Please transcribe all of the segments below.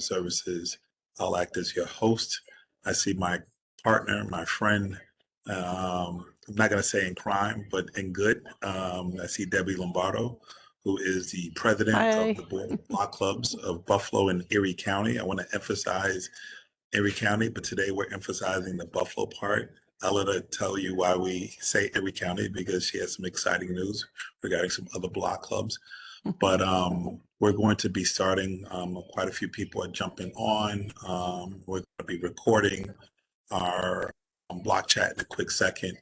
Services. I'll act as your host. I see my partner, my friend, I'm not going to say in crime, but in good. I see Debbie Lombardo, who is the president of Hi. the Board of Block Clubs of Buffalo and Erie County. I want to emphasize Erie County, but today we're emphasizing the Buffalo part. I'll let her tell you why we say Erie County because she has some exciting news regarding some other block clubs. But we're going to be starting, quite a few people are jumping on. We're going to be recording our block chat in a quick second,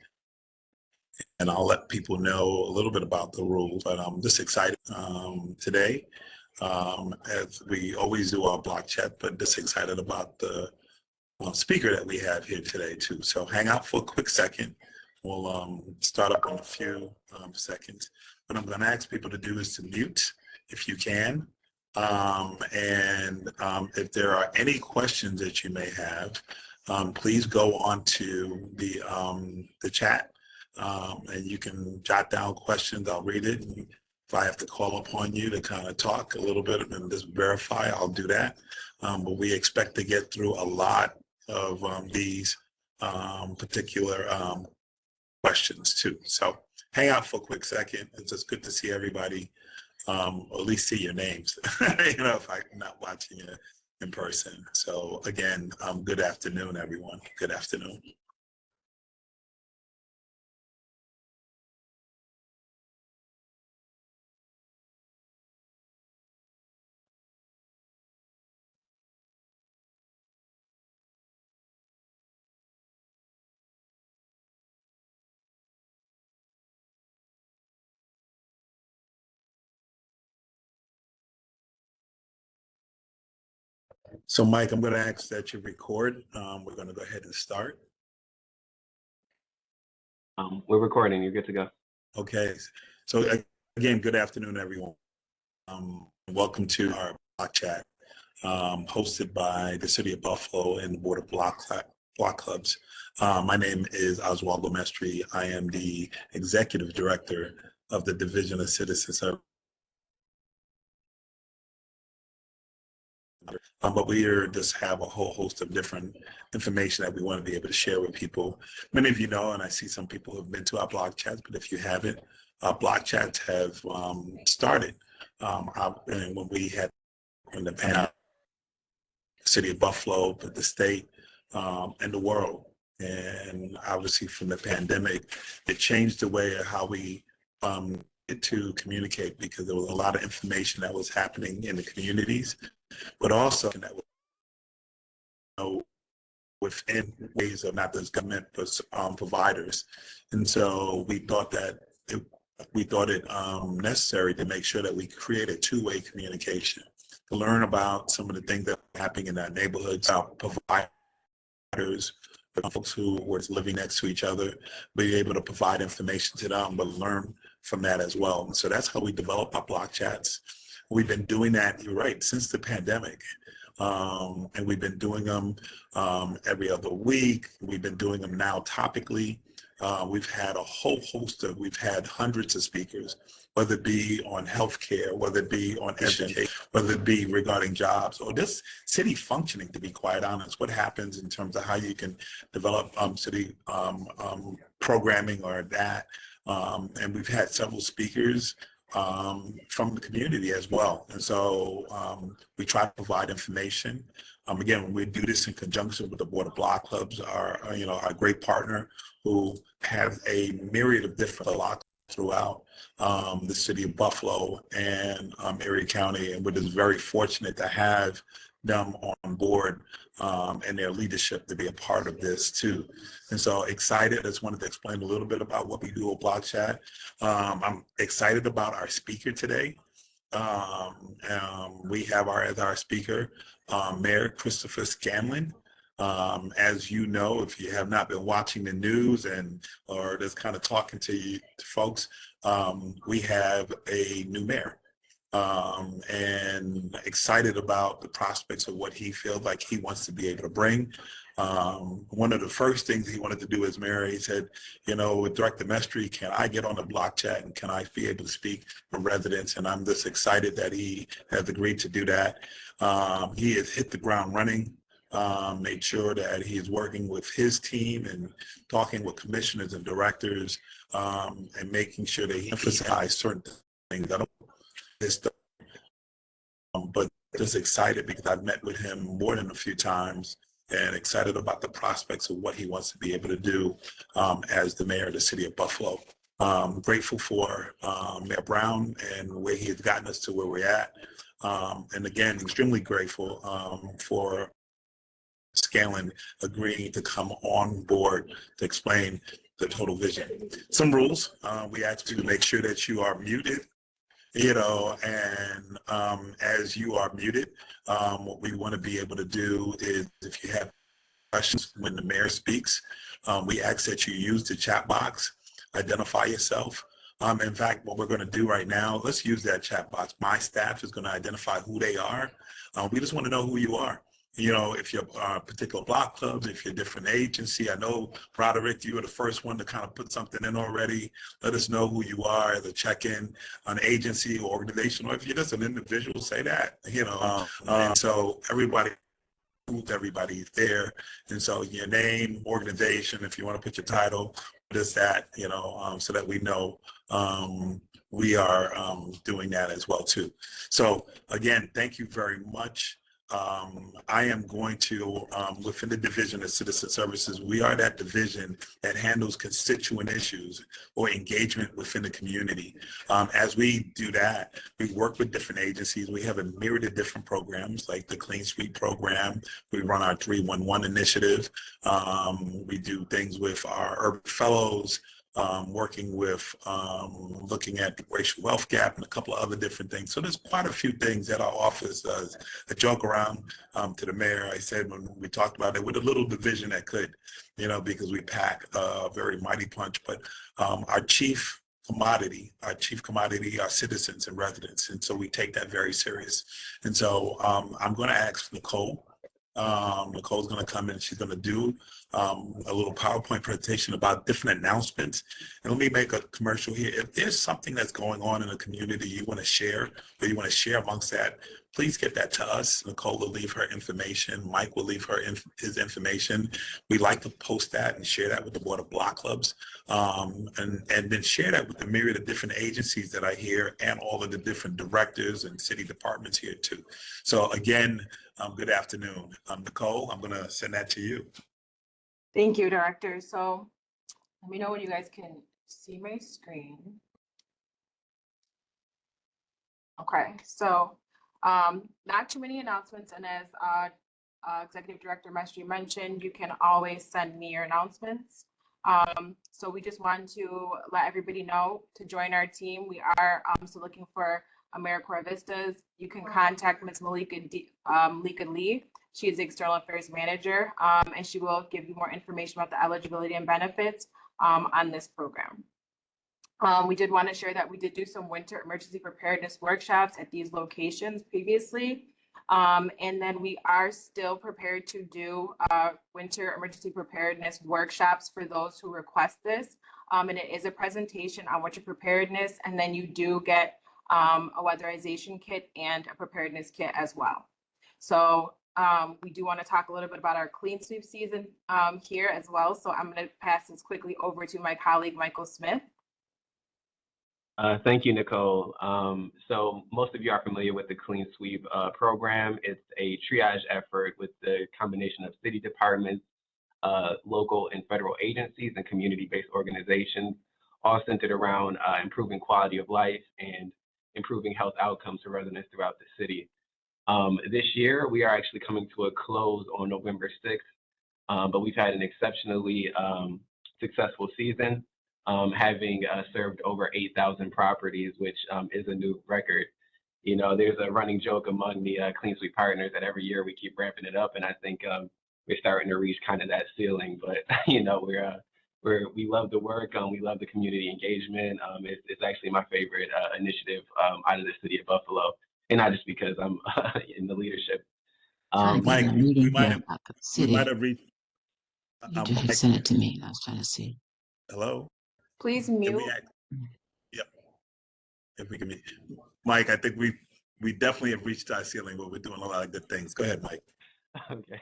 and I'll let people know a little bit about the rules. But I'm just excited today, as we always do our block chat, but just excited about the speaker that we have here today too. So hang out for a quick second. We'll start up in a few seconds. What I'm going to ask people to do is to mute if you can. If there are any questions that you may have, please go on to the chat, and you can jot down questions. I'll read it. And if I have to call upon you to kind of talk a little bit and just verify, I'll do that. But we expect to get through a lot of these particular questions too. So hang out for a quick second. It's just good to see everybody, or at least see your names, if I'm not watching you in person. So again, good afternoon, everyone. Good afternoon. So Mike, I'm going to ask that you record. We're going to go ahead and start. We're recording. You're good to go. Okay. So again, good afternoon, everyone. Welcome to our block chat, hosted by the City of Buffalo and the Board of Block Clubs. My name is Oswaldo Mestre. I am the Executive Director of the Division of Citizen Service. But we just have a whole host of different information that we want to be able to share with people. Many of you know, and I see some people have been to our block chats, but if you haven't, our block chats have started. And when we had in the past, City of Buffalo, but the state, and the world. And obviously from the pandemic, it changed the way of how we get to communicate, because there was a lot of information that was happening in the communities, but also that was within ways of not just government, but providers. And so we thought it necessary to make sure that we create a two-way communication, to learn about some of the things that are happening in our neighborhoods, our providers, folks who were living next to each other, be able to provide information to them, but learn from that as well. And so that's how we develop our block chats. We've been doing that, you're right, since the pandemic. And we've been doing them every other week. We've been doing them now topically. We've had a whole host of, we've had hundreds of speakers, whether it be on healthcare, whether it be on education, whether it be regarding jobs, or just city functioning, to be quite honest. What happens in terms of how you can develop city programming or that. And we've had several speakers from the community as well. And so we try to provide information. Again, we do this in conjunction with the Board of Block Clubs, our great partner, who have a myriad of different blocks throughout the city of Buffalo and Erie County. And we're just very fortunate to have them on board and their leadership to be a part of this too. And so excited. I just wanted to explain a little bit about what we do at Block Chat. I'm excited about our speaker today. We have as our speaker, Mayor Christopher Scanlon. As you know, if you have not been watching the news or just kind of talking to folks, we have a new mayor. and excited about the prospects of what he feels like he wants to be able to bring. One of the first things he wanted to do as mayor, he said, you know, with Director Mestry, can I get on the block chat and can I be able to speak for residents? And I'm just excited that he has agreed to do that. He has hit the ground running. Made sure that he is working with his team and talking with commissioners and directors, and making sure that he emphasizes certain things. I don't this, but just excited because I've met with him more than a few times and excited about the prospects of what he wants to be able to do as the mayor of the city of Buffalo. Grateful for Mayor Brown and where he has gotten us to where we're at. And again, extremely grateful for Scanlon agreeing to come on board to explain the total vision. Some rules, we ask you to make sure that you are muted, you know, and as you are muted, what we want to be able to do is if you have questions when the mayor speaks, we ask that you use the chat box, identify yourself. In fact, what we're going to do right now, let's use that chat box. My staff is going to identify who they are. We just want to know who you are. You know, if you're particular block clubs, if you're a different agency. I know, Roderick, you were the first one to kind of put something in already. Let us know who you are as a check-in, an agency or organization, or if you're just an individual, say that, you know. So everybody everybody's there, and so your name, organization, if you want to put your title, what is that, you know, so that we know we are doing that as well too. So again, thank you very much. I am going to, within the Division of Citizen Services, we are that division that handles constituent issues or engagement within the community. As we do that, we work with different agencies. We have a myriad of different programs like the Clean Sweep program. We run our 311 initiative. We do things with our urban fellows, working with looking at the racial wealth gap and a couple of other different things. So there's quite a few things that our office does. I joke around to the mayor. I said when we talked about it, with a little division that could, you know, because we pack a very mighty punch. But our chief commodity, are citizens and residents. And so we take that very serious. And so I'm going to ask Nicole. Nicole's going to come in. She's going to do a little PowerPoint presentation about different announcements. And let me make a commercial here. If there's something that's going on in the community you want to share, or you want to share amongst that, please get that to us. Nicole will leave her information. Mike will leave his information. We like to post that and share that with the Board of Block Clubs, and then share that with the myriad of different agencies that I hear and all of the different directors and city departments here too. So again, good afternoon. Nicole, I'm going to send that to you. Thank you, Director. So let me know when you guys can see my screen. Okay, so not too many announcements, and as Executive Director Mestry mentioned, you can always send me your announcements. So we just want to let everybody know to join our team. We are still looking for AmeriCorps Vistas. You can contact Ms. Malika Lee. She is the External Affairs Manager, and she will give you more information about the eligibility and benefits on this program. We did want to share that we did do some winter emergency preparedness workshops at these locations previously. And then we are still prepared to do winter emergency preparedness workshops for those who request this. And it is a presentation on winter preparedness, and then you do get a weatherization kit and a preparedness kit as well. So we do want to talk a little bit about our clean sweep season here as well. So I'm going to pass this quickly over to my colleague, Michael Smith. Thank you, Nicole. So most of you are familiar with the Clean Sweep program. It's a triage effort with the combination of city departments, local and federal agencies, and community-based organizations, all centered around improving quality of life and improving health outcomes for residents throughout the city. This year, we are actually coming to a close on November 6th, but we've had an exceptionally successful season, having served over 8,000 properties, which is a new record. You know, there's a running joke among the Clean Sweep partners that every year we keep ramping it up, and I think we're starting to reach kind of that ceiling. But you know, we love the work. We love the community engagement. It's actually my favorite initiative out of the city of Buffalo, and not just because I'm in the leadership. Trying to get Mike, a meeting we might here have about the we might city. have reached. You just Mike, sent it to me, and I was trying to see. hello. Please If mute. we yep. If we can meet, Mike, I think we definitely have reached our ceiling, but we're doing a lot of good things. Go ahead, Mike. Okay.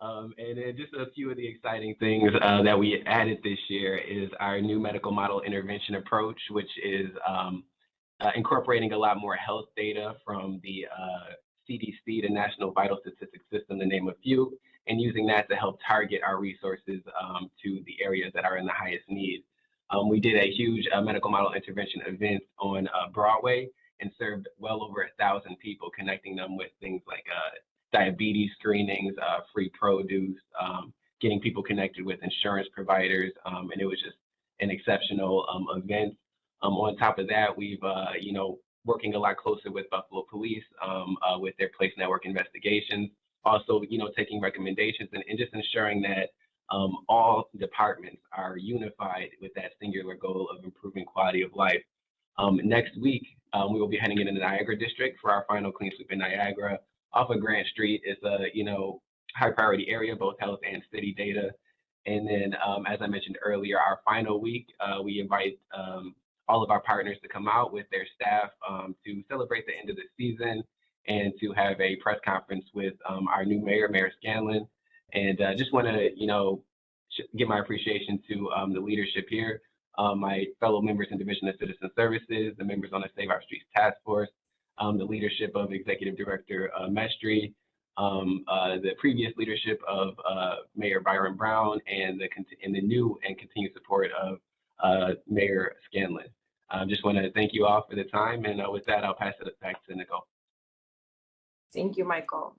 And then just a few of the exciting things that we added this year is our new medical model intervention approach, which is incorporating a lot more health data from the CDC, the National Vital Statistics System, to name a few, and using that to help target our resources to the areas that are in the highest need. We did a huge medical model intervention event on Broadway and served well over 1,000 people, connecting them with things like diabetes screenings, free produce, getting people connected with insurance providers, and it was just an exceptional event. On top of that, we've working a lot closer with Buffalo Police with their place network investigations. Also, taking recommendations and just ensuring that all departments are unified with that singular goal of improving quality of life. Next week, we will be heading into the Niagara District for our final clean sweep in Niagara off of Grant Street. It's a high priority area, both health and city data. And then, as I mentioned earlier, our final week, we invite all of our partners to come out with their staff to celebrate the end of the season and to have a press conference with our new mayor, Mayor Scanlon. And just want to, give my appreciation to the leadership here, my fellow members in Division of Citizen Services, the members on the Save Our Streets Task Force, the leadership of Executive Director Mestry, the previous leadership of Mayor Byron Brown, and the new and continued support of Mayor Scanlon. Just want to thank you all for the time, and with that, I'll pass it back to Nicole. Thank you, Michael.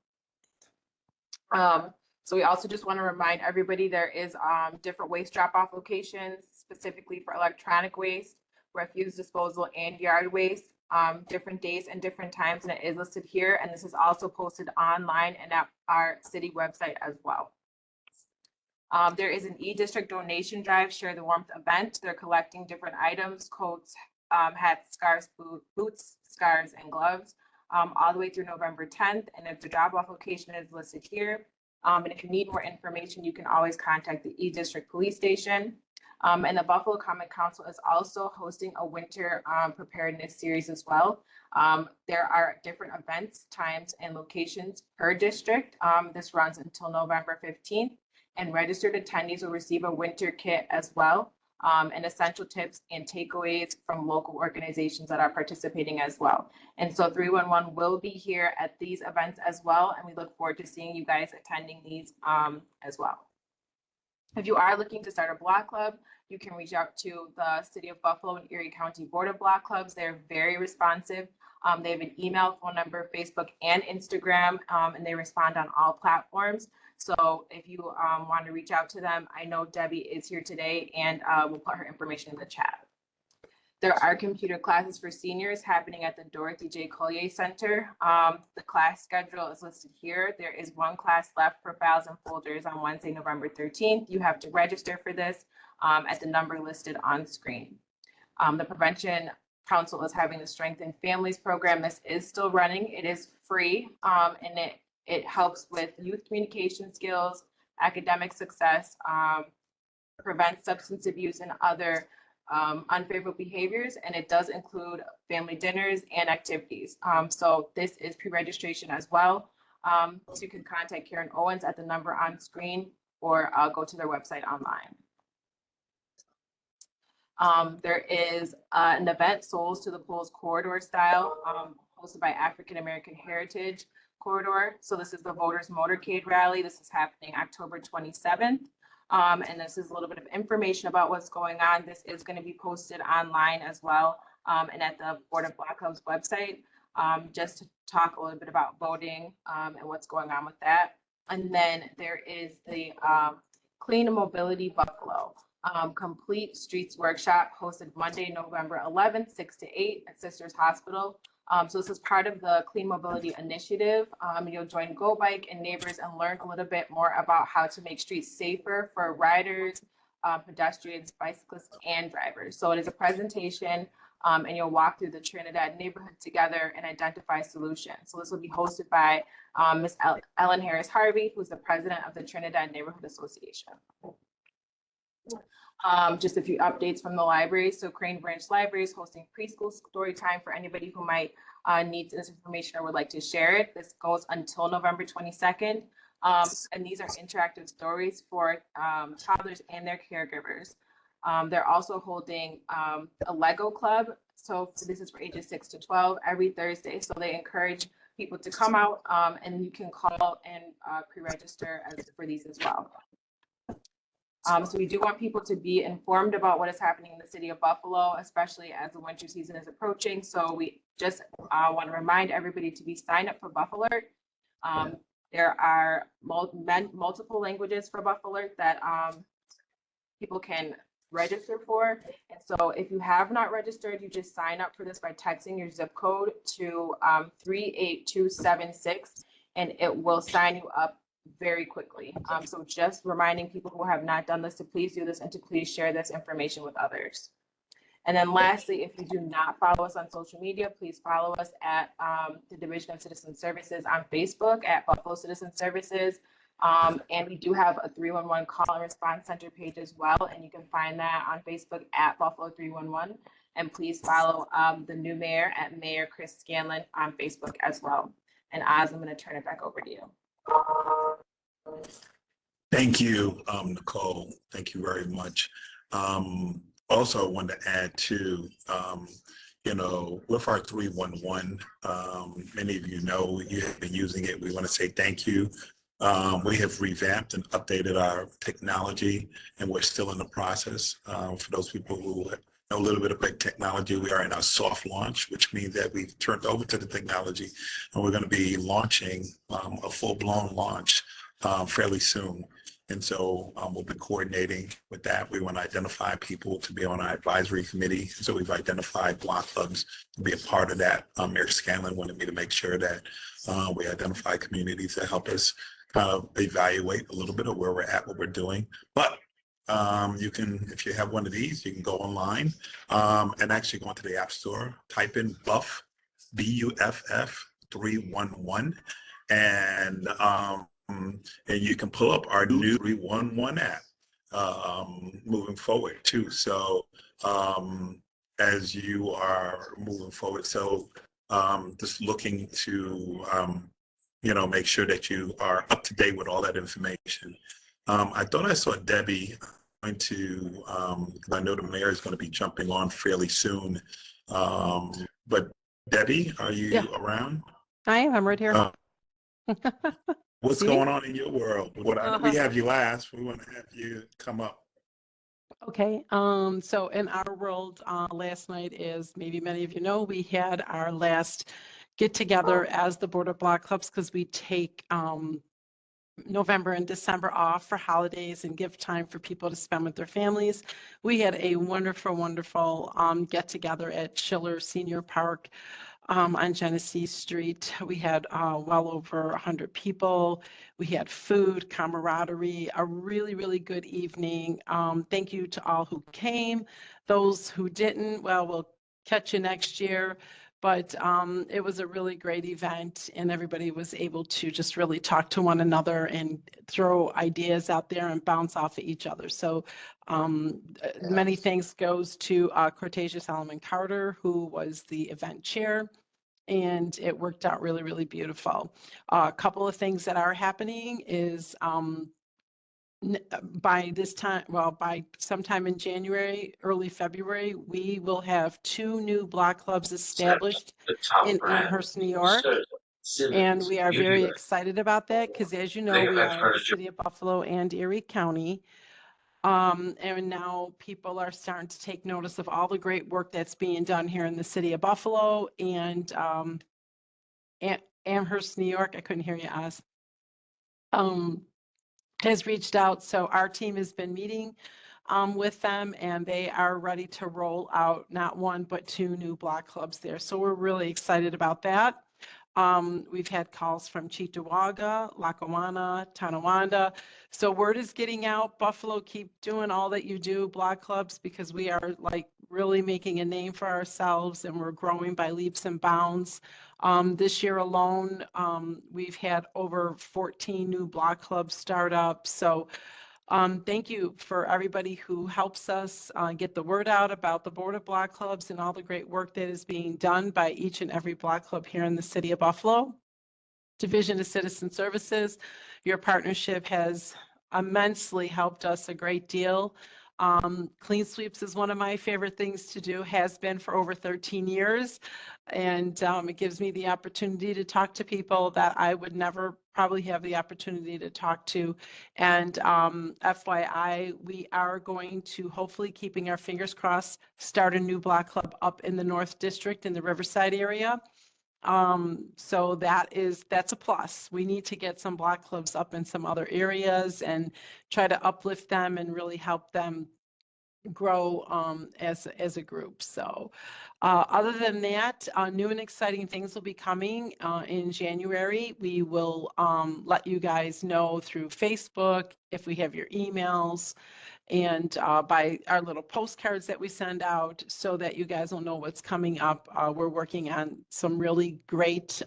So we also just want to remind everybody there is different waste drop-off locations specifically for electronic waste, refuse disposal, and yard waste, different days and different times, and it is listed here. And this is also posted online and at our city website as well. There is an e-district donation drive, Share the Warmth event. They're collecting different items, coats, hats, scarves, boots, scarves, and gloves, all the way through November 10th. And if the drop-off location is listed here, and if you need more information, you can always contact the e-district police station. And the Buffalo Common Council is also hosting a winter preparedness series as well. There are different events, times, and locations per district. This runs until November 15th, and registered attendees will receive a winter kit as well, and essential tips and takeaways from local organizations that are participating as well. And so 311 will be here at these events as well, and we look forward to seeing you guys attending these as well. If you are looking to start a block club, you can reach out to the City of Buffalo and Erie County Board of Block Clubs. They're very responsive. They have an email, phone number, Facebook, and Instagram, and they respond on all platforms. So if you want to reach out to them, I know Debbie is here today, and we'll put her information in the chat. There are computer classes for seniors happening at the Dorothy J. Collier Center. The class schedule is listed here. There is one class left for files and folders on Wednesday, November 13th. You have to register for this at the number listed on screen. The Prevention Council is having the Strength in Families program. This is still running. It is free, and it helps with youth communication skills, academic success, prevents substance abuse and other unfavorable behaviors, and it does include family dinners and activities. So this is pre-registration as well. So you can contact Karen Owens at the number on screen, or go to their website online. There is an event, Souls to the Polls Corridor Style, hosted by African American Heritage Corridor. So this is the Voters Motorcade Rally. This is happening October 27th. And this is a little bit of information about what's going on. This is going to be posted online as well, and at the Board of Block Clubs website, just to talk a little bit about voting and what's going on with that. And then there is the Clean Mobility Buffalo Complete Streets Workshop, hosted Monday, November 11th, 6 to 8 at Sisters Hospital. So this is part of the Clean Mobility Initiative. You'll join Go Bike and neighbors and learn a little bit more about how to make streets safer for riders, pedestrians, bicyclists, and drivers. So it is a presentation, and you'll walk through the Trinidad neighborhood together and identify solutions. So this will be hosted by Ms. Ellen Harris Harvey, who's the president of the Trinidad Neighborhood Association. Just a few updates from the library. So Crane Branch Library is hosting preschool story time for anybody who might need this information or would like to share it. This goes until November 22nd. And these are interactive stories for toddlers and their caregivers. They're also holding a Lego club. So this is for ages 6 to 12 every Thursday. So they encourage people to come out, and you can call and pre-register for these as well. So we do want people to be informed about what is happening in the city of Buffalo, especially as the winter season is approaching. So we just want to remind everybody to be signed up for Buff Alert. There are multiple languages for Buff Alert that people can register for. And so if you have not registered, you just sign up for this by texting your zip code to 38276, and it will sign you up very quickly. So just reminding people who have not done this to please do this and to please share this information with others. And then lastly, if you do not follow us on social media, please follow us at the Division of Citizen Services on Facebook at Buffalo Citizen Services. And we do have a 311 call and response center page as well. And you can find that on Facebook at Buffalo 311. And please follow the new mayor at Mayor Chris Scanlon on Facebook as well. And Oz, I'm going to turn it back over to you. Thank you, Nicole. Thank you very much. Also, I wanted to add too, with our 311, many of you know you have been using it. We want to say thank you. We have revamped and updated our technology, and we're still in the process. For those people who know a little bit about technology, we are in our soft launch, which means that we've turned over to the technology, and we're going to be launching a full-blown launch fairly soon. And so we'll be coordinating with that. We want to identify people to be on our advisory committee. So we've identified block clubs to be a part of that. Mayor Scanlon wanted me to make sure that we identify communities that help us kind of evaluate a little bit of where we're at, what we're doing. But you can, if you have one of these, you can go online and actually go into the App Store, type in Buff, BUFF 311, and you can pull up our new 311 app moving forward too. So as you are moving forward, so just looking to make sure that you are up to date with all that information. I thought I saw Debbie going to, I know the mayor is going to be jumping on fairly soon. But Debbie, are you around? I am. I'm right here. What's going on in your world? We have you last. We want to have you come up. Okay. So in our world, last night, as maybe many of you know, we had our last get together as the Board of Block Clubs because we take November and December off for holidays and give time for people to spend with their families. We had a wonderful, wonderful get together at Schiller Senior Park on Genesee Street. We had well over 100 people. We had food, camaraderie, a really, really good evening. Thank you to all who came. Those who didn't, well, we'll catch you next year. But it was a really great event, and everybody was able to just really talk to one another and throw ideas out there and bounce off of each other. So many thanks goes to Cortasia Solomon Carter, who was the event chair, and it worked out really, really beautiful. A couple of things that are happening is by this time, well, by sometime in January, early February, we will have 2 new block clubs established in Amherst, New York. And we are very excited about that because, as you know, we are in the city of Buffalo and Erie County. And now people are starting to take notice of all the great work that's being done here in the city of Buffalo and Amherst, New York. I couldn't hear you, Oz. Has reached out. So our team has been meeting with them, and they are ready to roll out not 1, but 2 new block clubs there. So we're really excited about that. We've had calls from Cheektowaga, Lackawanna, Tonawanda. So word is getting out. Buffalo, keep doing all that you do, block clubs, because we are like really making a name for ourselves and we're growing by leaps and bounds. This year alone, we've had over 14 new block clubs start up. So thank you for everybody who helps us get the word out about the Board of Block Clubs and all the great work that is being done by each and every block club here in the city of Buffalo. Division of Citizen Services, your partnership has immensely helped us a great deal. Clean sweeps is one of my favorite things to do, has been for over 13 years. And it gives me the opportunity to talk to people that I would never probably have the opportunity to talk to. And FYI, we are going to, hopefully keeping our fingers crossed, start a new block club up in the North District in the Riverside area. So that's a plus. We need to get some block clubs up in some other areas and try to uplift them and really help them grow as a group. So other than that, new and exciting things will be coming in January. We will let you guys know through Facebook if we have your emails and by our little postcards that we send out so that you guys will know what's coming up. We're working on some really great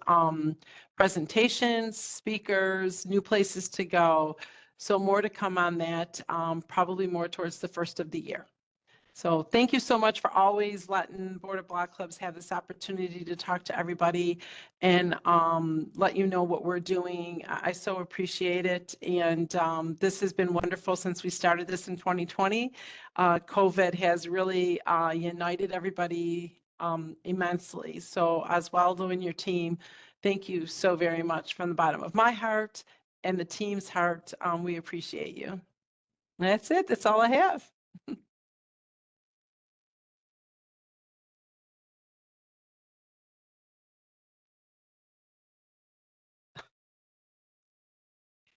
presentations, speakers, new places to go. So more to come on that, probably more towards the first of the year. So thank you so much for always letting Board of Block Clubs have this opportunity to talk to everybody and let you know what we're doing. I so appreciate it. And this has been wonderful since we started this in 2020. COVID has really united everybody immensely. So Oswaldo and your team, thank you so very much from the bottom of my heart and the team's heart. We appreciate you. That's it. That's all I have.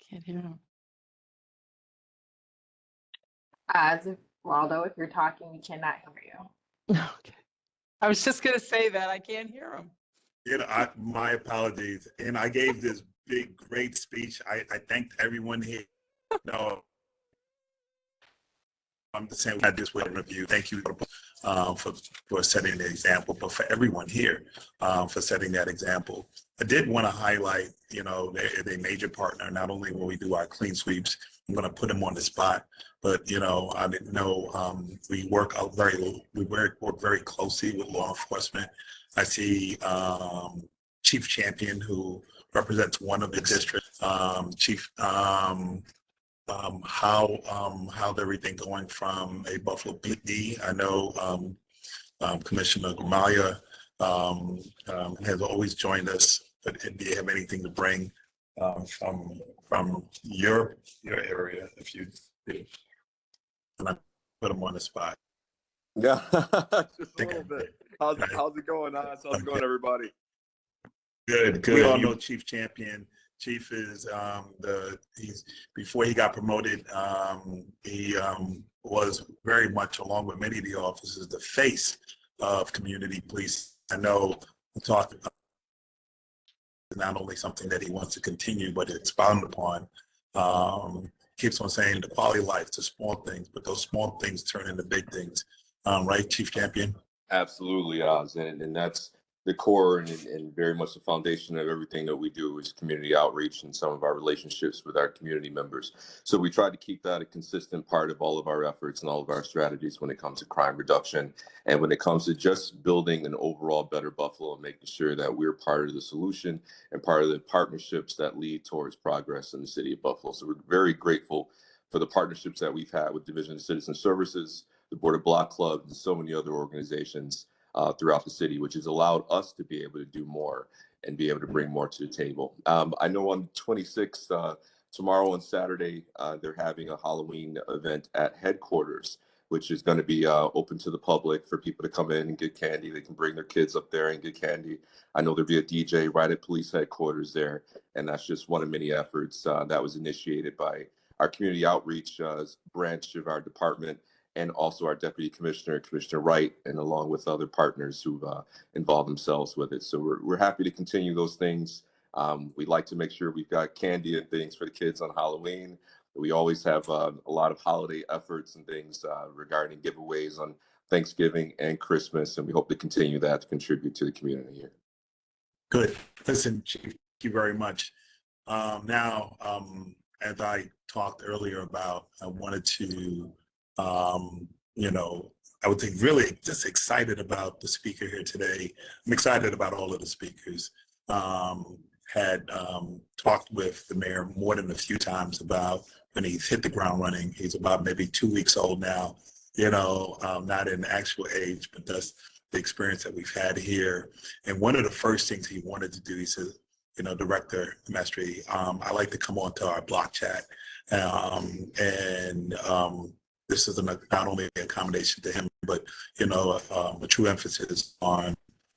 Can't hear him. As if, Waldo, if you're talking, we cannot hear you. Okay. I was just going to say that I can't hear him. You know, my apologies. And I gave this big, great speech. I thanked everyone here. No, I'm just saying we had this with review. Thank you for setting the example, but for everyone here for setting that example. I did want to highlight, you know, they're a major partner. Not only will we do our clean sweeps, I'm going to put them on the spot, but you know, I didn't know we work very closely with law enforcement. I see Chief Champion, who represents one of the districts. How's everything going from a Buffalo PD? I know Commissioner Gramaglia has always joined us, but do you have anything to bring from your area, if you do? And I put them on the spot. Yeah, just a little bit. How's it going? How's it going, everybody? Good. We all know Chief Champion. Chief is before he got promoted, he was very much, along with many of the officers, the face of community police. I know we talked about not only something that he wants to continue, but expound upon. Keeps on saying the quality of life, the small things, but those small things turn into big things. Right, Chief Champion? Absolutely, Oz, and that's the core and very much the foundation of everything that we do is community outreach and some of our relationships with our community members. So we try to keep that a consistent part of all of our efforts and all of our strategies when it comes to crime reduction and when it comes to just building an overall better Buffalo and making sure that we're part of the solution and part of the partnerships that lead towards progress in the city of Buffalo. So we're very grateful for the partnerships that we've had with Division of Citizen Services, the Board of Block Clubs, and so many other organizations throughout the city, which has allowed us to be able to do more and be able to bring more to the table. I know on 26th, tomorrow and Saturday, they're having a Halloween event at headquarters, which is going to be open to the public for people to come in and get candy. They can bring their kids up there and get candy. I know there'll be a DJ right at police headquarters there, and that's just one of many efforts that was initiated by our community outreach branch of our department. and also our Deputy Commissioner, Commissioner Wright, and along with other partners who've involved themselves with it. So we're happy to continue those things. We like to make sure we've got candy and things for the kids on Halloween. We always have a lot of holiday efforts and things regarding giveaways on Thanksgiving and Christmas, and we hope to continue that to contribute to the community here. Good. Listen, Chief, thank you very much. Now, as I talked earlier about, I wanted to, I would think really just excited about the speaker here today. I'm excited about all of the speakers. Had talked with the mayor more than a few times about when he's hit the ground running. He's about maybe 2 weeks old now, not in actual age, but that's the experience that we've had here. And one of the first things he wanted to do, he said, Director Mestre, I like to come on to our block chat. This is not only an accommodation to him, but, a true emphasis on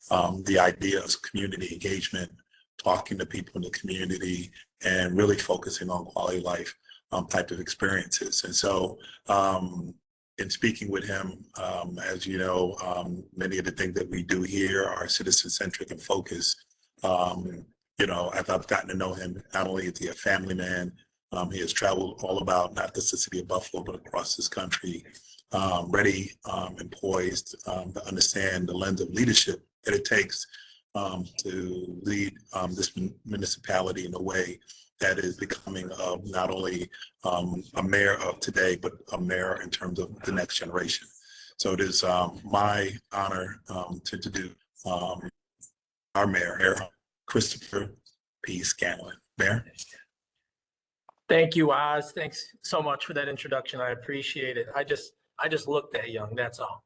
the idea of community engagement, talking to people in the community, and really focusing on quality life type of experiences. And so in speaking with him, as you know, many of the things that we do here are citizen-centric and focused. As I've gotten to know him, not only is he a family man, he has traveled all about, not just the city of Buffalo, but across this country, ready and poised to understand the lens of leadership that it takes to lead this municipality in a way that is becoming not only a mayor of today, but a mayor in terms of the next generation. So it is my honor to introduce our mayor, Christopher P. Scanlon. Mayor. Thank you, Oz. Thanks so much for that introduction. I appreciate it. I just look that young, that's all.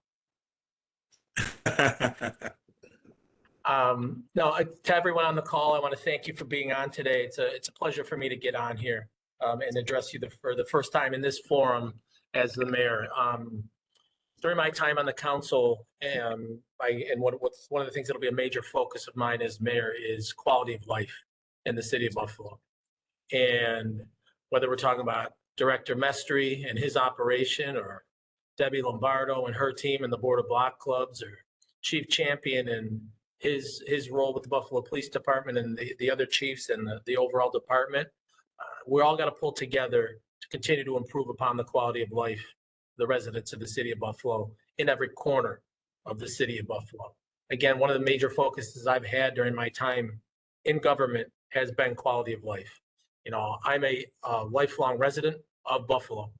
No, to everyone on the call, I want to thank you for being on today. It's a pleasure for me to get on here and address you for the first time in this forum as the mayor. During my time on the council, what's one of the things that'll be a major focus of mine as mayor is quality of life in the city of Buffalo. And whether we're talking about Director Mestre and his operation, or Debbie Lombardo and her team and the Board of Block Clubs, or Chief Champion and his role with the Buffalo Police Department and the other chiefs and the overall department, we're all got to pull together to continue to improve upon the quality of life of the residents of the city of Buffalo in every corner of the city of Buffalo. Again, one of the major focuses I've had during my time in government has been quality of life. I'm a lifelong resident of Buffalo.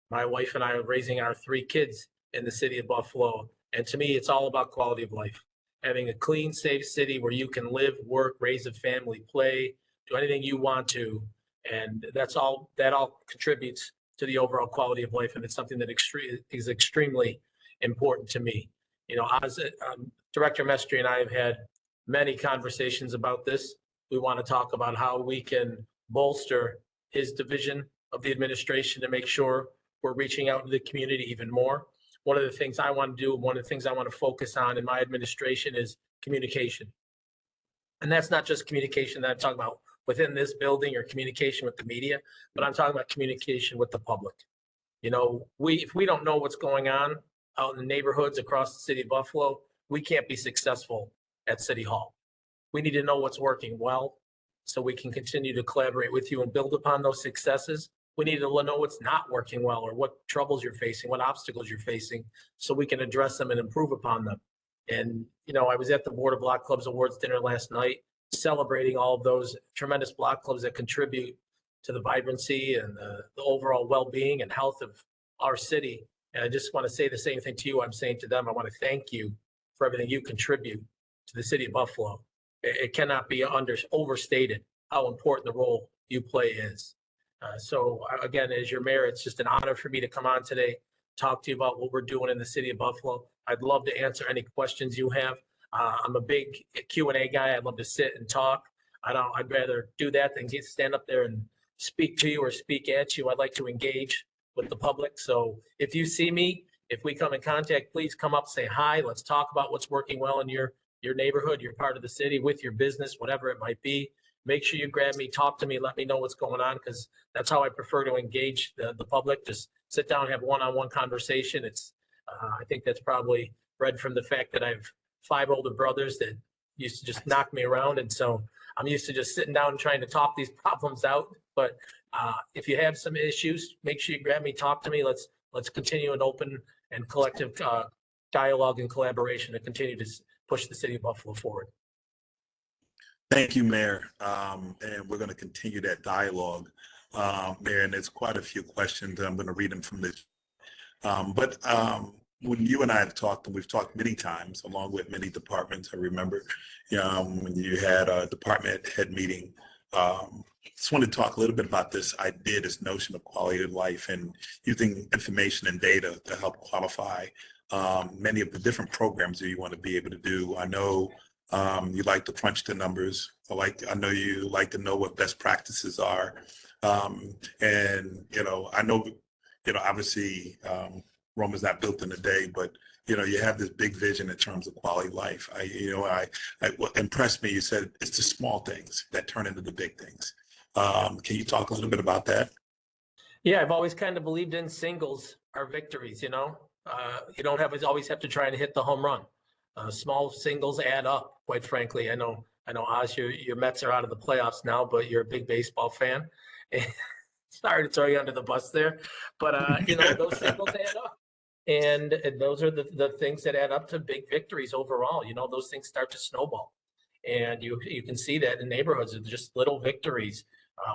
My wife and I are raising our 3 kids in the city of Buffalo. And to me, it's all about quality of life. Having a clean, safe city where you can live, work, raise a family, play, do anything you want to. And that all contributes to the overall quality of life. And it's something that is extremely important to me. As Director Mestre and I have had many conversations about this. We want to talk about how we can bolster his division of the administration to make sure we're reaching out to the community even more. One of the things I want to do, one of the things I want to focus on in my administration is communication. And that's not just communication that I'm talking about within this building or communication with the media, but I'm talking about communication with the public. If we don't know what's going on out in the neighborhoods across the city of Buffalo, we can't be successful at City Hall. We need to know what's working well so we can continue to collaborate with you and build upon those successes. We need to know what's not working well, or what troubles you're facing, what obstacles you're facing, so we can address them and improve upon them. And, I was at the Board of Block Clubs Awards dinner last night, celebrating all of those tremendous block clubs that contribute to the vibrancy and the overall well-being and health of our city. And I just want to say the same thing to you I'm saying to them. I want to thank you for everything you contribute to the city of Buffalo. It cannot be overstated how important the role you play is. So again, as your mayor, it's just an honor for me to come on today, talk to you about what we're doing in the city of Buffalo. I'd love to answer any questions you have. I'm a big Q&A guy. I'd love to sit and talk. I'd rather do that than stand up there and speak to you or speak at you. I'd like to engage with the public. So if you see me, if we come in contact, please come up, say hi. Let's talk about what's working well in your neighborhood, your part of the city, with your business, whatever it might be. make sure you grab me, talk to me, let me know what's going on, because that's how I prefer to engage the public. Just sit down and have one-on-one conversation. I think that's probably bred from the fact that I have 5 older brothers that used to just knock me around. And so I'm used to just sitting down and trying to talk these problems out. But if you have some issues, make sure you grab me, talk to me. Let's continue an open and collective dialogue and collaboration to continue to push the city of Buffalo forward. Thank you, Mayor. And we're going to continue that dialogue, Mayor. And there's quite a few questions. I'm going to read them from this. But when you and I have talked, and we've talked many times, along with many departments, I remember when you had a department head meeting. Just want to talk a little bit about this idea, this notion of quality of life, and using information and data to help qualify many of the different programs that you want to be able to do. I know you like to crunch the numbers. I know you like to know what best practices are. And, I know, obviously Rome is not built in a day, but, you have this big vision in terms of quality of life. What impressed me, you said it's the small things that turn into the big things. Can you talk a little bit about that? Yeah, I've always kind of believed in singles are victories, you don't always have to try and hit the home run. Small singles add up, quite frankly. I know, Oz, your Mets are out of the playoffs now, but you're a big baseball fan. Sorry to throw you under the bus there, but those singles add up. And those are the things that add up to big victories overall. Those things start to snowball. And you can see that in neighborhoods, it's just little victories.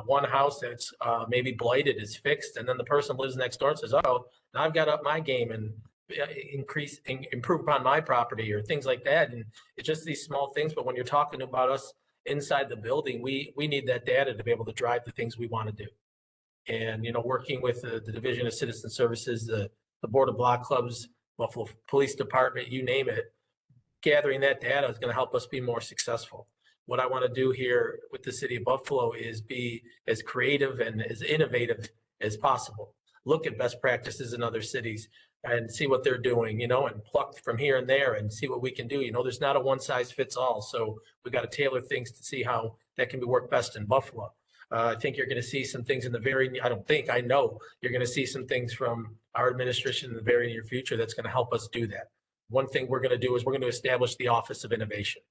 One house that's maybe blighted is fixed, and then the person lives next door and says, "Oh, now I've got to up my game and improve upon my property," or things like that. And it's just these small things. But when you're talking about us inside the building, we need that data to be able to drive the things we want to do. And working with the Division of Citizen Services, the Board of Block Clubs, Buffalo Police Department, you name it, gathering that data is going to help us be more successful. What I want to do here with the city of Buffalo is be as creative and as innovative as possible. Look at best practices in other cities and see what they're doing, and pluck from here and there and see what we can do. There's not a one size fits all. So we got to tailor things to see how that can be worked best in Buffalo. I think you're going to see some things I know you're going to see some things from our administration in the very near future that's going to help us do that. One thing we're going to do is we're going to establish the Office of Innovation,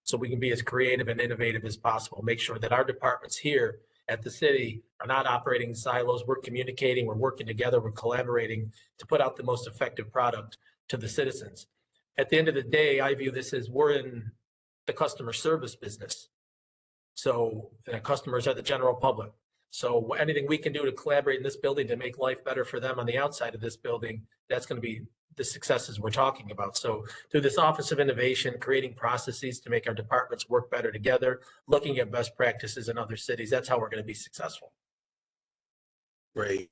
so we can be as creative and innovative as possible. Make sure that our departments here at the city are not operating in silos. We're communicating, we're working together, we're collaborating to put out the most effective product to the citizens. At the end of the day, I view this as we're in the customer service business. So the customers are the general public. So anything we can do to collaborate in this building to make life better for them on the outside of this building, that's going to be the successes we're talking about. So through this Office of Innovation, creating processes to make our departments work better together, looking at best practices in other cities, that's how we're going to be successful. Great.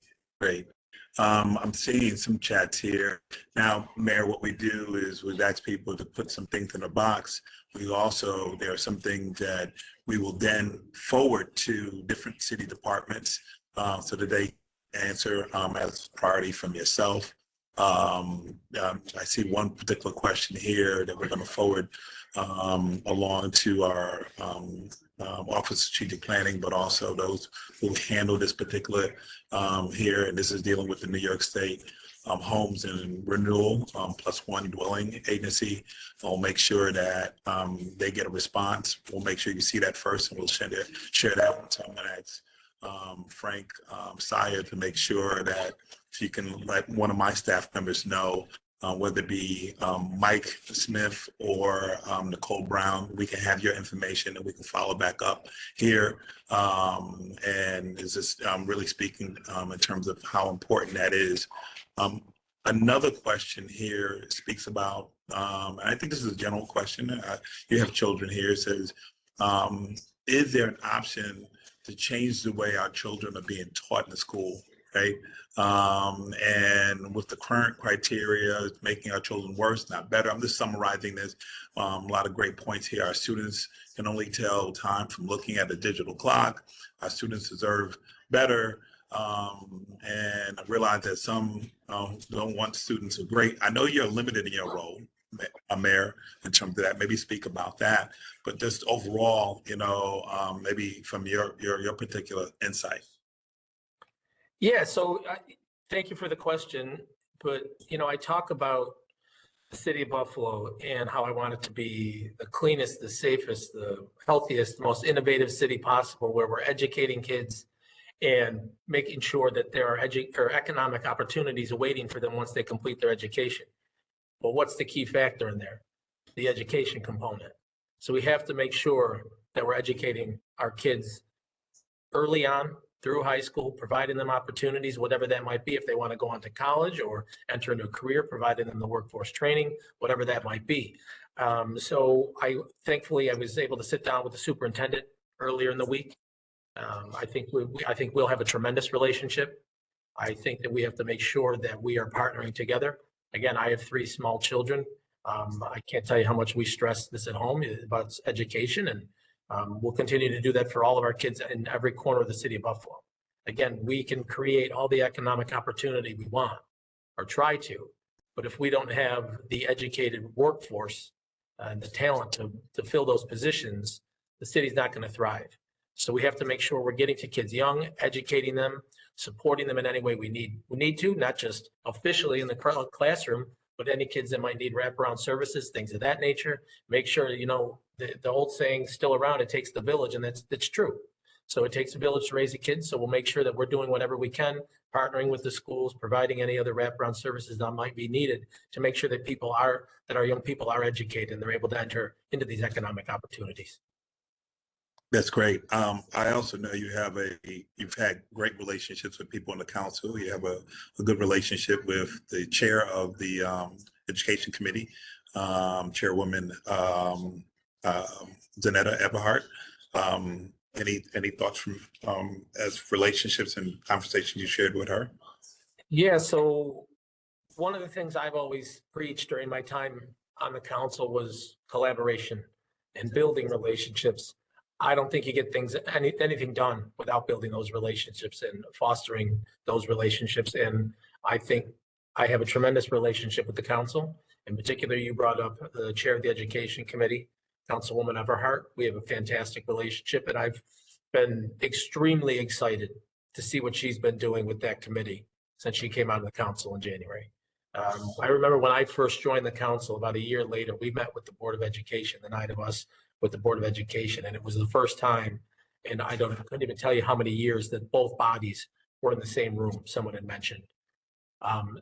I'm seeing some chats here. Now, Mayor, what we do is we've asked people to put some things in a box. There are some things that we will then forward to different city departments so that they answer as priority from yourself. I see one particular question here that we're going to forward along to our Office of Strategic Planning, but also those who handle this particular here. And this is dealing with the New York State Homes and Renewal +1 Dwelling Agency. We'll make sure that they get a response. We'll make sure you see that first, and we'll share that. So I'm going to ask Frank Sire to make sure that if you can let one of my staff members know, whether it be Mike Smith or Nicole Brown, we can have your information and we can follow back up here. And is this really speaking in terms of how important that is. Another question here speaks about, and I think this is a general question. You have children here. It says, is there an option to change the way our children are being taught in the school, right? And with the current criteria, it's making our children worse, not better. I'm just summarizing this. A lot of great points here. Our students can only tell time from looking at a digital clock. Our students deserve better. And I realize that some don't want students who are great. I know you're limited in your role, Mayor, in terms of that. Maybe speak about that, but just overall, maybe from your particular insight. Yeah, so thank you for the question. But, I talk about the city of Buffalo and how I want it to be the cleanest, the safest, the healthiest, most innovative city possible, where we're educating kids and making sure that there are economic opportunities awaiting for them once they complete their education. Well, what's the key factor in there? The education component. So we have to make sure that we're educating our kids early on through high school, providing them opportunities, whatever that might be, if they want to go on to college or enter into a career, providing them the workforce training, whatever that might be. So thankfully I was able to sit down with the superintendent earlier in the week. I think we'll have a tremendous relationship. I think that we have to make sure that we are partnering together. Again, I have 3 small children. I can't tell you how much we stress this at home about education, and we'll continue to do that for all of our kids in every corner of the city of Buffalo. Again, we can create all the economic opportunity we want, or try to, but if we don't have the educated workforce and the talent to fill those positions, the city's not going to thrive. So we have to make sure we're getting to kids young, educating them, supporting them in any way we need to, not just officially in the classroom, but any kids that might need wraparound services, things of that nature. Make sure, the old saying still around, it takes the village, and that's true. So it takes a village to raise a kid. So we'll make sure that we're doing whatever we can, partnering with the schools, providing any other wraparound services that might be needed to make sure that our young people are educated and they're able to enter into these economic opportunities. That's great. I also know you've had great relationships with people in the council. You have a good relationship with the chair of the education committee, Chairwoman Zanetta Eberhardt. Any thoughts from as relationships and conversations you shared with her? Yeah, so one of the things I've always preached during my time on the council was collaboration and building relationships. I don't think you get anything done without building those relationships and fostering those relationships. And I think I have a tremendous relationship with the council. In particular, you brought up the chair of the education committee, Councilwoman Everhart. We have a fantastic relationship, and I've been extremely excited to see what she's been doing with that committee since she came out of the council in January. I remember when I first joined the council, about a year later, we met with the Board of Education, the 9 of us with the Board of Education. And it was the first time, and I couldn't even tell you how many years, that both bodies were in the same room, someone had mentioned.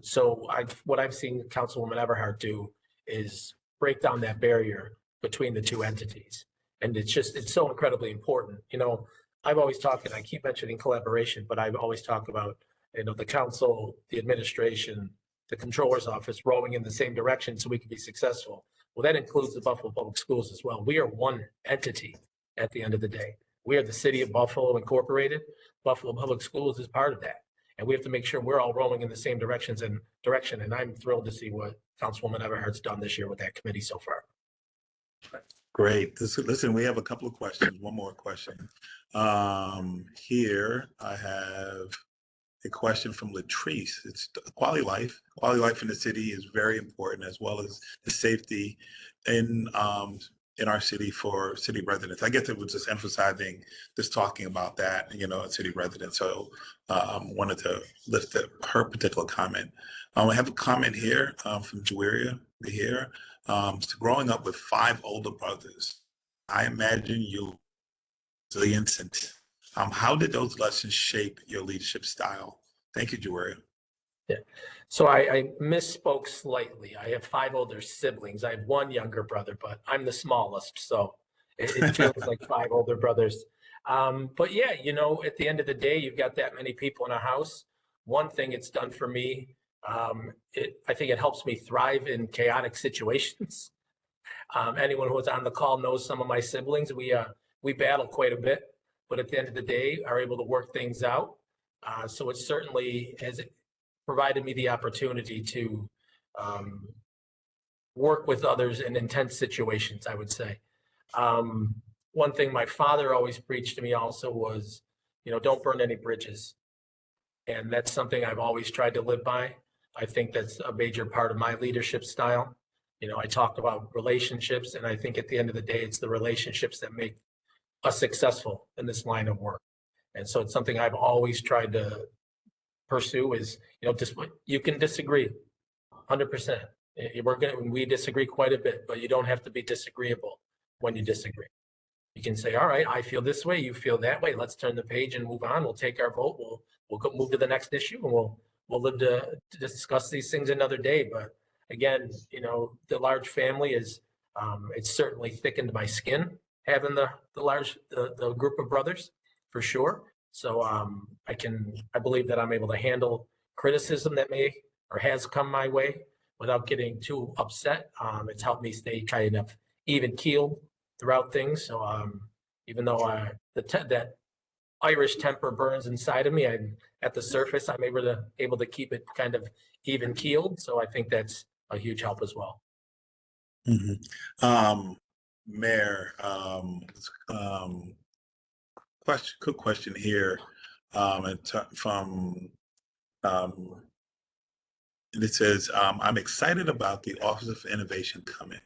So what I've seen Councilwoman Everhart do is break down that barrier between the 2 entities. And it's so incredibly important. I've always talked, and I keep mentioning collaboration, but I've always talked about, the council, the administration, the controller's office rowing in the same direction so we can be successful. Well, that includes the Buffalo Public Schools as well. We are one entity at the end of the day. We are the City of Buffalo Incorporated. Buffalo Public Schools is part of that. And we have to make sure we're all rowing in the same direction. And I'm thrilled to see what Councilwoman Everhart's done this year with that committee so far. Great. Listen, we have a couple of questions. One more question. Here I have a question from Latrice. It's quality life. Quality life in the city is very important, as well as the safety in our city for city residents. I guess it was just emphasizing, just talking about that, city residents. So wanted to lift up her particular comment. I have a comment here from Juaria here. Growing up with 5 older brothers, I imagine you resilience and how did those lessons shape your leadership style? Thank you, Juaria. Yeah. So I misspoke slightly. I have 5 older siblings. I have 1 younger brother, but I'm the smallest. So it feels like 5 older brothers. But yeah, at the end of the day, you've got that many people in a house. One thing it's done for me, I think it helps me thrive in chaotic situations. Anyone who was on the call knows some of my siblings. We battle quite a bit, but at the end of the day, are able to work things out. So it certainly has provided me the opportunity to work with others in intense situations, I would say. One thing my father always preached to me also was, don't burn any bridges. And that's something I've always tried to live by. I think that's a major part of my leadership style. I talked about relationships, and I think at the end of the day, it's the relationships that make us successful in this line of work. And so it's something I've always tried to pursue is, you can disagree 100%. We disagree quite a bit, but you don't have to be disagreeable when you disagree. You can say, all right, I feel this way, you feel that way. Let's turn the page and move on. We'll take our vote. We'll go move to the next issue, and we'll live to discuss these things another day. But again, the large family is, it's certainly thickened my skin having the group of brothers, for sure. So I believe that I'm able to handle criticism that may or has come my way without getting too upset. It's helped me stay kind of even keeled throughout things. So even though that Irish temper burns inside of me, at the surface, I'm able to keep it kind of even keeled. So I think that's a huge help as well. Mm-hmm. Mayor, quick question here, from and it says, I'm excited about the Office of Innovation coming.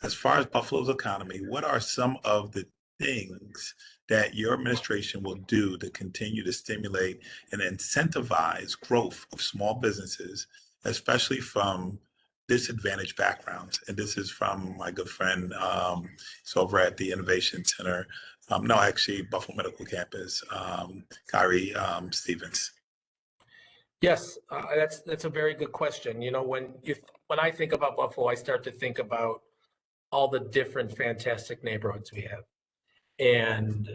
As far as Buffalo's economy, what are some of the things that your administration will do to continue to stimulate and incentivize growth of small businesses, especially from disadvantaged backgrounds? And this is from my good friend, he's over at the Innovation Center. No, actually, Buffalo Medical Campus, Kyrie Stevens. Yes, that's a very good question. When I think about Buffalo, I start to think about all the different fantastic neighborhoods we have. And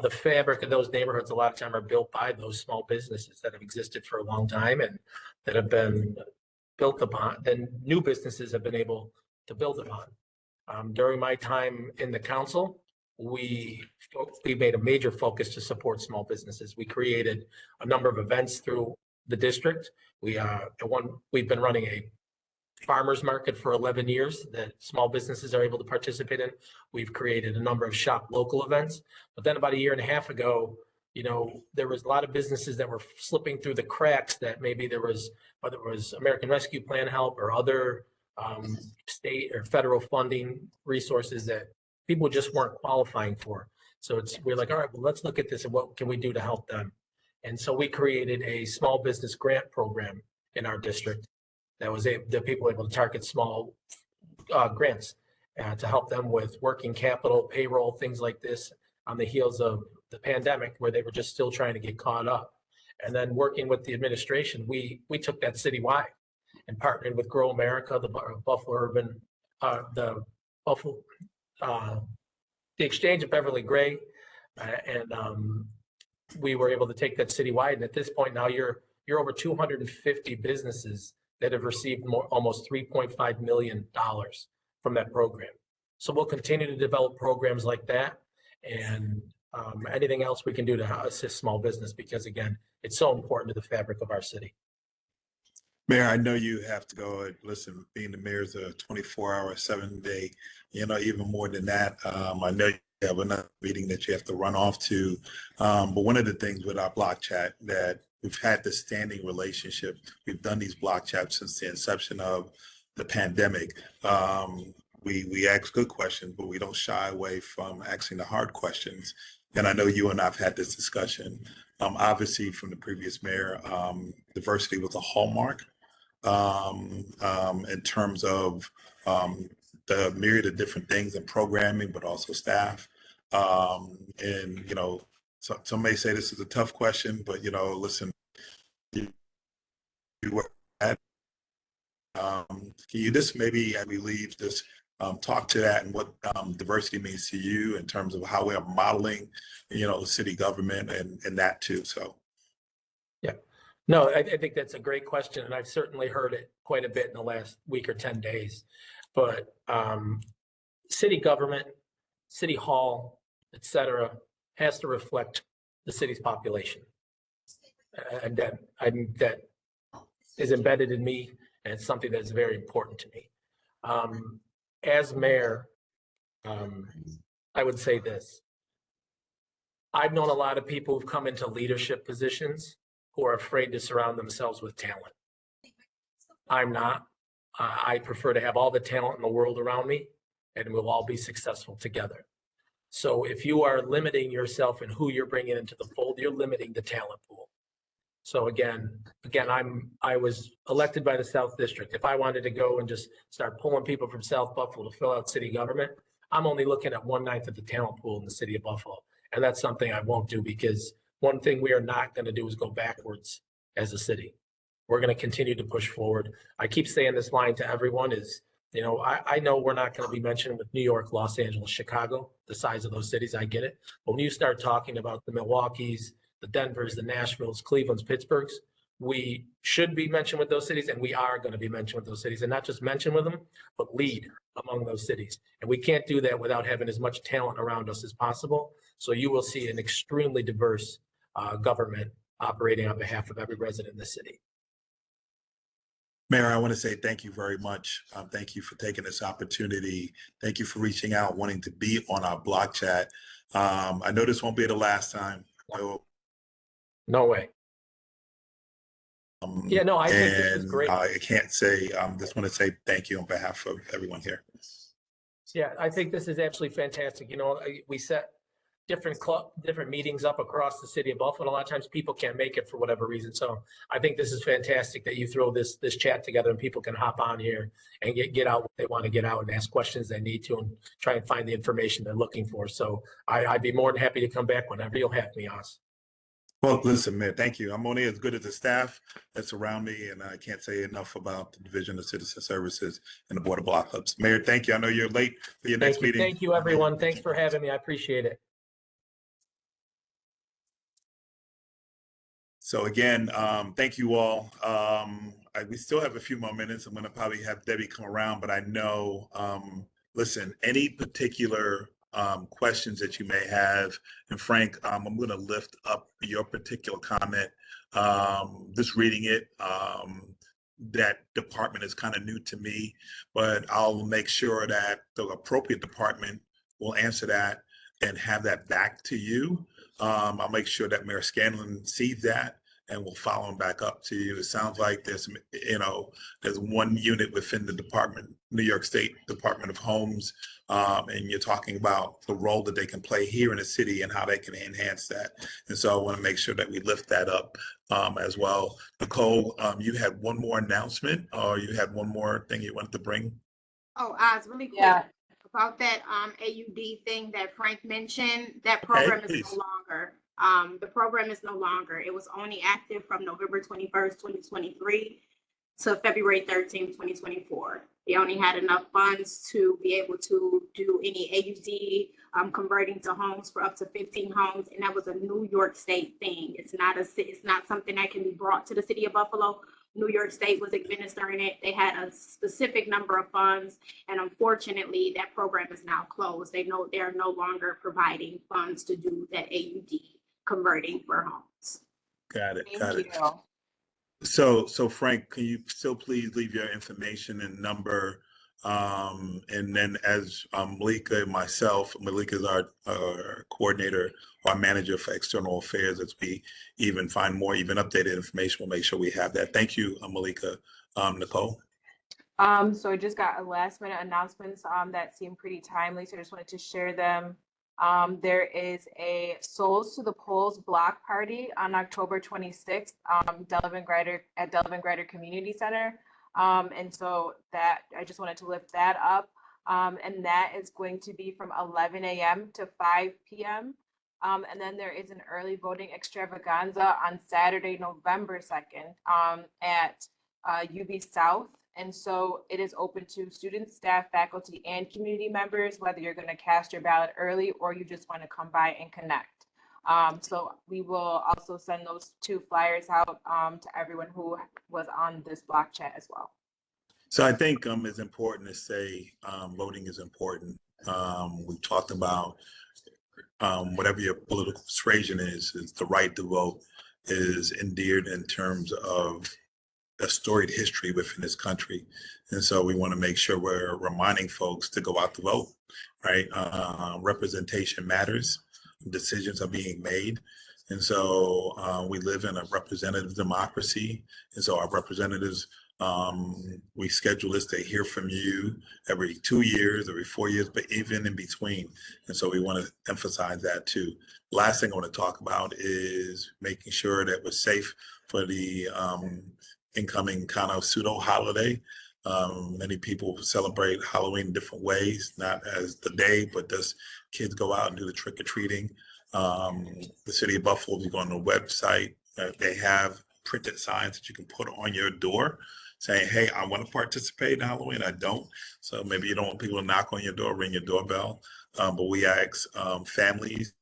the fabric of those neighborhoods a lot of time are built by those small businesses that have existed for a long time and that have been built upon, then new businesses have been able to build upon. During my time in the council, we made a major focus to support small businesses. We created a number of events through the district. We've been running a farmers market for 11 years that small businesses are able to participate in. We've created a number of shop local events, but then about a year and a half ago, there was a lot of businesses that were slipping through the cracks that maybe whether it was American Rescue Plan help or other state or federal funding resources that people just weren't qualifying for. So we're like, all right, well, let's look at this and what can we do to help them? And so we created a small business grant program in our district that people were able to target small grants to help them with working capital, payroll, things like this on the heels of the pandemic where they were just still trying to get caught up. And then working with the administration, we took that citywide and partnered with Grow America, the Buffalo Urban, the Exchange of Beverly Gray, and we were able to take that citywide. And at this point now, you're over 250 businesses that have received almost $3.5 million from that program. So we'll continue to develop programs like that and anything else we can do to assist small business, because again, it's so important to the fabric of our city. Mayor, I know you have to go. Listen, being the mayor's a 24-hour, 7-day, even more than that. I know you have another meeting that you have to run off to. But one of the things with our block chat that we've had this standing relationship. We've done these block chats since the inception of the pandemic. We ask good questions, but we don't shy away from asking the hard questions. And I know you and I've had this discussion. Obviously, from the previous mayor, diversity was a hallmark in terms of the myriad of different things in programming, but also staff. And some may say this is a tough question, but listen, you were at. Can you just maybe, as we leave, just talk to that and what diversity means to you in terms of how we are modeling, city government and that too. So. Yeah, no, I think that's a great question. And I've certainly heard it quite a bit in the last week or 10 days, but city government, city hall, et cetera, has to reflect the city's population. And that is embedded in me, and it's something that's very important to me. As mayor, I would say this. I've known a lot of people who've come into leadership positions who are afraid to surround themselves with talent. I'm not. I prefer to have all the talent in the world around me, and we'll all be successful together. So if you are limiting yourself and who you're bringing into the fold, you're limiting the talent pool. So again, I was elected by the South District. If I wanted to go and just start pulling people from South Buffalo to fill out city government, I'm only looking at 1/9 of the talent pool in the city of Buffalo. And that's something I won't do, because one thing we are not going to do is go backwards as a city. We're going to continue to push forward. I keep saying this line to everyone is, you know, I know we're not going to be mentioned with New York, Los Angeles, Chicago, the size of those cities, I get it. But when you start talking about the Milwaukees, the Denvers, the Nashvilles, Clevelands, Pittsburghs, we should be mentioned with those cities, and we are going to be mentioned with those cities, and not just mention with them, but lead among those cities. And we can't do that without having as much talent around us as possible. So you will see an extremely diverse government operating on behalf of every resident in the city. Mayor, I want to say thank you very much. Thank you for taking this opportunity. Thank you for reaching out, wanting to be on our block chat. I know this won't be the last time. No way. Yeah, no, I think this was great. I can't say, just want to say thank you on behalf of everyone here. Yeah, I think this is absolutely fantastic. You know, we set different meetings up across the city of Buffalo. A lot of times people can't make it for whatever reason. So I think this is fantastic that you throw this chat together and people can hop on here and get out what they want to get out and ask questions they need to and try and find the information they're looking for. So I'd be more than happy to come back whenever you'll have me, Oz. Well, listen, Mayor, thank you. I'm only as good as the staff that's around me, and I can't say enough about the Division of Citizen Services and the Board of Block Clubs. Mayor, thank you. I know you're late for your next meeting. Thank you, everyone. Thanks for having me. I appreciate it. So again, thank you all. We still have a few more minutes. I'm going to probably have Debbie come around, but I know, listen, any particular questions that you may have, and Frank, I'm going to lift up your particular comment. Just reading it, that department is kind of new to me, but I'll make sure that the appropriate department will answer that and have that back to you. I'll make sure that Mayor Scanlon sees that and will follow him back up to you. It sounds like there's, you know, there's one unit within the department, New York State Department of Homes, and you're talking about the role that they can play here in the city and how they can enhance that. And so I want to make sure that we lift that up as well. Nicole, you had one more announcement, or you had one more thing you wanted to bring? Oh, Oz, really quick. Yeah. About that AUD thing that Frank mentioned, that program is no longer. The program is no longer. It was only active from November 21st, 2023 to February 13th, 2024. They only had enough funds to be able to do any AUD converting to homes for up to 15 homes, and that was a New York State thing. It's not something that can be brought to the city of Buffalo. New York State was administering it. They had a specific number of funds, and unfortunately, that program is now closed. They are no longer providing funds to do that AUD converting for homes. Got it. Thank you. So Frank, can you still please leave your information and number? And then as Malika and myself, Malika is our coordinator, our manager for external affairs, as we even find more, even updated information, we'll make sure we have that. Thank you, Malika. Nicole? So I just got a last minute announcements that seem pretty timely, so I just wanted to share them. There is a Souls to the Polls block party on October 26th, at Delavan Grider Community Center. And so that I just wanted to lift that up. And that is going to be from 11 a.m. to 5 p.m. And then there is an early voting extravaganza on Saturday, November 2nd, at UB South. And so it is open to students, staff, faculty, and community members, whether you're going to cast your ballot early or you just want to come by and connect. So we will also send those 2 flyers out to everyone who was on this block chat as well. So I think it's important to say voting is important. We talked about whatever your political persuasion is the right to vote is endeared in terms of a storied history within this country. And so we want to make sure we're reminding folks to go out to vote, right? Representation matters. Decisions are being made. And so we live in a representative democracy. And so our representatives, we schedule this to hear from you every 2 years, every 4 years, but even in between. And so we want to emphasize that too. Last thing I want to talk about is making sure that we're safe for the incoming kind of pseudo holiday. Many people celebrate Halloween in different ways, not as the day, but just kids go out and do the trick or treating. The city of Buffalo, if you go on the website, they have printed signs that you can put on your door saying, hey, I want to participate in Halloween. I don't. So maybe you don't want people to knock on your door, ring your doorbell. But we ask families,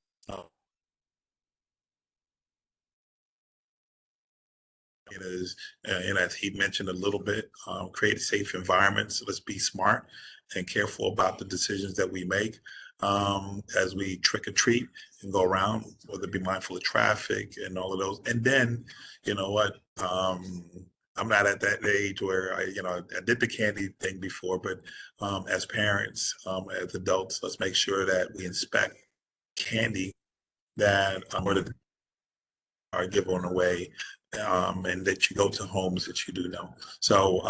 and as he mentioned a little bit, create safe environments. Let's be smart and careful about the decisions that we make as we trick or treat and go around, whether be mindful of traffic and all of those. And then, you know what? I'm not at that age where I did the candy thing before, but as parents, as adults, let's make sure that we inspect candy that are given away, and that you go to homes that you do know. So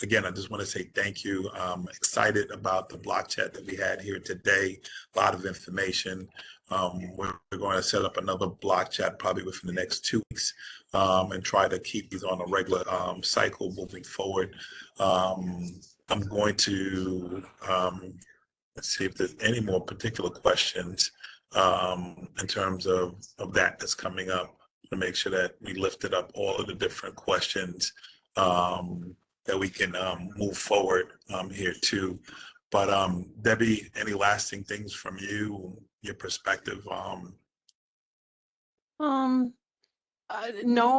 again, I just want to say thank you. I'm excited about the block chat that we had here today. A lot of information. We're going to set up another block chat probably within the next 2 weeks, and try to keep these on a regular cycle moving forward. I'm going to let's see if there's any more particular questions in terms of that's coming up, to make sure that we lifted up all of the different questions that we can move forward here too. But Debbie, any lasting things from you, your perspective? No,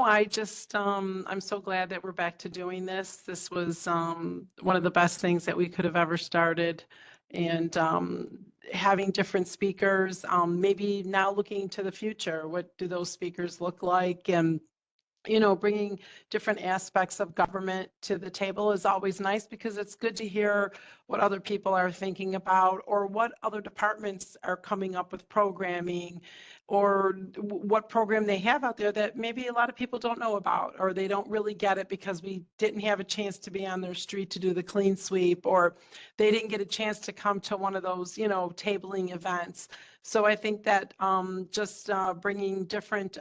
I just, I'm so glad that we're back to doing this. This was one of the best things that we could have ever started. And having different speakers, maybe now looking to the future, what do those speakers look like? And bringing different aspects of government to the table is always nice, because it's good to hear what other people are thinking about, or what other departments are coming up with programming, or what program they have out there that maybe a lot of people don't know about, or they don't really get it because we didn't have a chance to be on their street to do the clean sweep, or they didn't get a chance to come to one of those, tabling events. So I think that just bringing different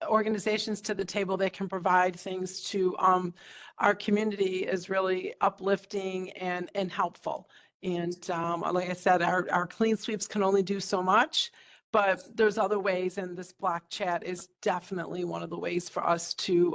organizations to the table that can provide things to our community is really uplifting and helpful. And like I said, our clean sweeps can only do so much, but there's other ways, and this block chat is definitely one of the ways for us to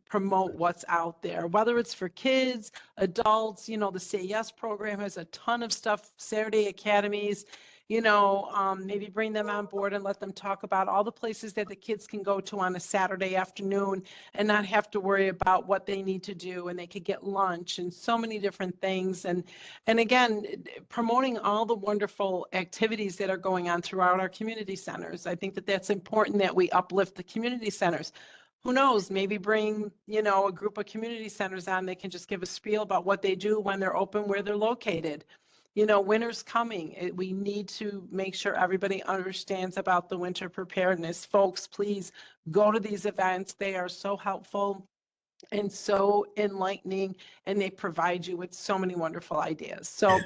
promote what's out there, whether it's for kids, adults. The Say Yes program has a ton of stuff, Saturday academies. Maybe bring them on board and let them talk about all the places that the kids can go to on a Saturday afternoon and not have to worry about what they need to do, and they could get lunch and so many different things. And again, promoting all the wonderful activities that are going on throughout our community centers. I think that that's important, that we uplift the community centers. Who knows, maybe bring, a group of community centers on. They can just give a spiel about what they do, when they're open, where they're located. Winter's coming. We need to make sure everybody understands about the winter preparedness. Folks, please go to these events. They are so helpful and so enlightening, and they provide you with so many wonderful ideas. So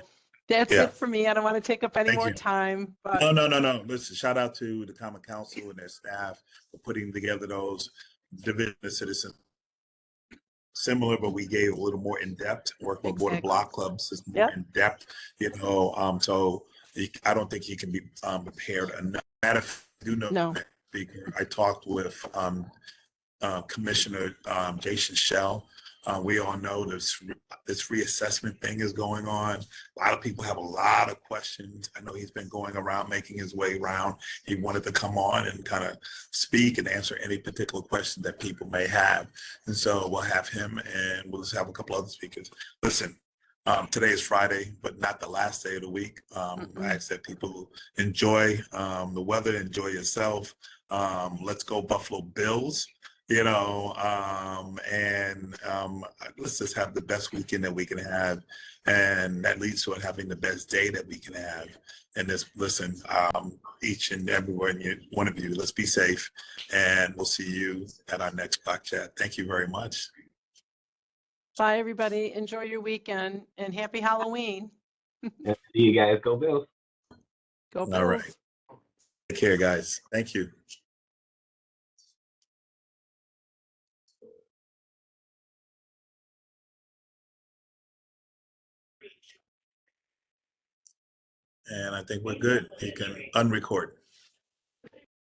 that's Yeah. it for me. I don't want to take up any more time. But No. Listen, shout out to the Common Council and their staff for putting together those division of citizens. Similar, but we gave a little more in depth. Working with Board of Block Clubs is more in depth, so I don't think he can be prepared enough. Matter of fact, I do know that speaker. I talked with Commissioner Jason Shell. We all know this reassessment thing is going on. A lot of people have a lot of questions. I know he's been going around, making his way around. He wanted to come on and kind of speak and answer any particular question that people may have. And so we'll have him, and we'll just have a couple other speakers. Listen, today is Friday, but not the last day of the week. I ask that people enjoy the weather, enjoy yourself. Let's go Buffalo Bills. let's just have the best weekend that we can have. And that leads to having the best day that we can have. And listen, each and every one of you, let's be safe. And we'll see you at our next Block Chat. Thank you very much. Bye, everybody. Enjoy your weekend and happy Halloween. See you guys. Go Bills. Go Bills. All right. Take care, guys. Thank you. And I think we're good. You can unrecord.